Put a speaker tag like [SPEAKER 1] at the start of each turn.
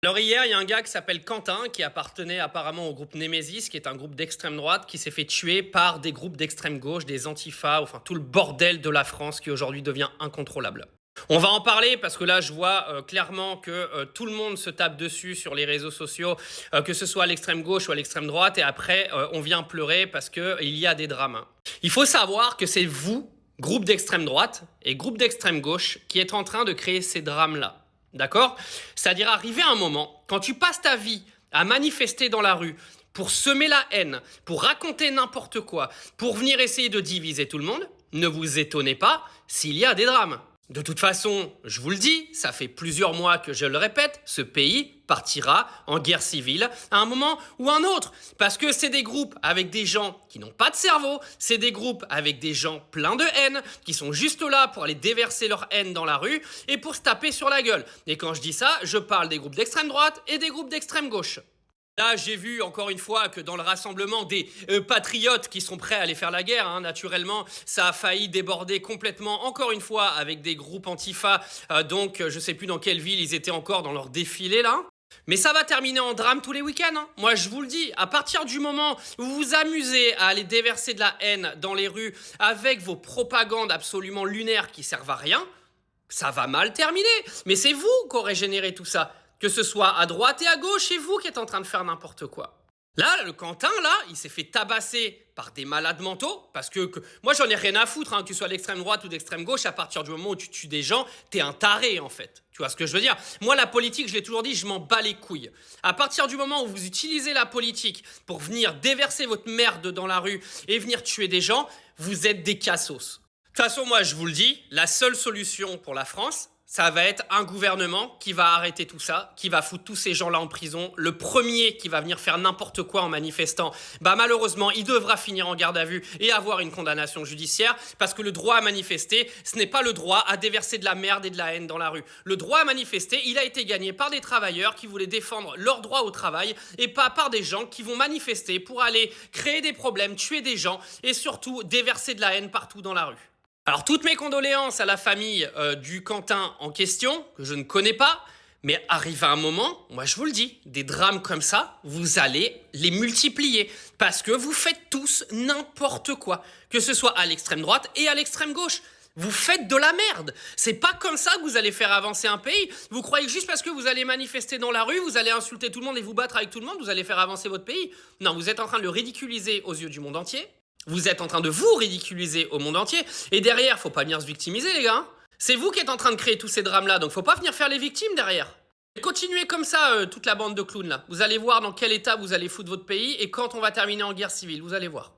[SPEAKER 1] Alors hier, il y a un gars qui s'appelle Quentin, qui appartenait apparemment au groupe Némésis, qui est un groupe d'extrême droite, qui s'est fait tuer par des groupes d'extrême gauche, des antifas, enfin tout le bordel de la France qui aujourd'hui devient incontrôlable. On va en parler parce que là, je vois clairement que tout le monde se tape dessus sur les réseaux sociaux, que ce soit à l'extrême gauche ou à l'extrême droite, et après, on vient pleurer parce qu'il y a des drames. Il faut savoir que c'est vous, groupe d'extrême droite et groupe d'extrême gauche, qui êtes en train de créer ces drames-là. D'accord? C'est-à-dire arriver à un moment, quand tu passes ta vie à manifester dans la rue pour semer la haine, pour raconter n'importe quoi, pour venir essayer de diviser tout le monde, ne vous étonnez pas s'il y a des drames. De toute façon, je vous le dis, ça fait plusieurs mois que je le répète, ce pays partira en guerre civile à un moment ou un autre. Parce que c'est des groupes avec des gens qui n'ont pas de cerveau, c'est des groupes avec des gens pleins de haine, qui sont juste là pour aller déverser leur haine dans la rue et pour se taper sur la gueule. Et quand je dis ça, je parle des groupes d'extrême droite et des groupes d'extrême gauche. Là, j'ai vu encore une fois que dans le rassemblement des patriotes qui sont prêts à aller faire la guerre, naturellement, ça a failli déborder complètement, encore une fois, avec des groupes antifa. Donc, je sais plus dans quelle ville ils étaient encore dans leur défilé, là. Mais ça va terminer en drame tous les week-ends. Moi, je vous le dis, à partir du moment où vous vous amusez à aller déverser de la haine dans les rues avec vos propagandes absolument lunaires qui servent à rien, ça va mal terminer. Mais c'est vous qui aurez généré tout ça. Que ce soit à droite et à gauche, c'est vous qui êtes en train de faire n'importe quoi. Là, le Quentin, là, il s'est fait tabasser par des malades mentaux, parce que moi, j'en ai rien à foutre, que tu sois d'extrême droite ou d'extrême gauche, à partir du moment où tu tues des gens, t'es un taré, en fait. Tu vois ce que je veux dire? Moi, la politique, je l'ai toujours dit, je m'en bats les couilles. À partir du moment où vous utilisez la politique pour venir déverser votre merde dans la rue et venir tuer des gens, vous êtes des cassos. De toute façon, moi, je vous le dis, la seule solution pour la France, ça va être un gouvernement qui va arrêter tout ça, qui va foutre tous ces gens-là en prison. Le premier qui va venir faire n'importe quoi en manifestant, malheureusement, il devra finir en garde à vue et avoir une condamnation judiciaire, parce que le droit à manifester, ce n'est pas le droit à déverser de la merde et de la haine dans la rue. Le droit à manifester, il a été gagné par des travailleurs qui voulaient défendre leur droit au travail et pas par des gens qui vont manifester pour aller créer des problèmes, tuer des gens et surtout déverser de la haine partout dans la rue. Alors, toutes mes condoléances à la famille du Quentin en question, que je ne connais pas, mais arrive à un moment, moi je vous le dis, des drames comme ça, vous allez les multiplier, parce que vous faites tous n'importe quoi, que ce soit à l'extrême droite et à l'extrême gauche. Vous faites de la merde. C'est pas comme ça que vous allez faire avancer un pays. Vous croyez que juste parce que vous allez manifester dans la rue, vous allez insulter tout le monde et vous battre avec tout le monde, vous allez faire avancer votre pays? Non, vous êtes en train de le ridiculiser aux yeux du monde entier. Vous êtes en train de vous ridiculiser au monde entier. Et derrière, faut pas venir se victimiser, les gars. C'est vous qui êtes en train de créer tous ces drames-là, donc faut pas venir faire les victimes derrière. Continuez comme ça, toute la bande de clowns là. Vous allez voir dans quel état vous allez foutre votre pays et quand on va terminer en guerre civile, vous allez voir.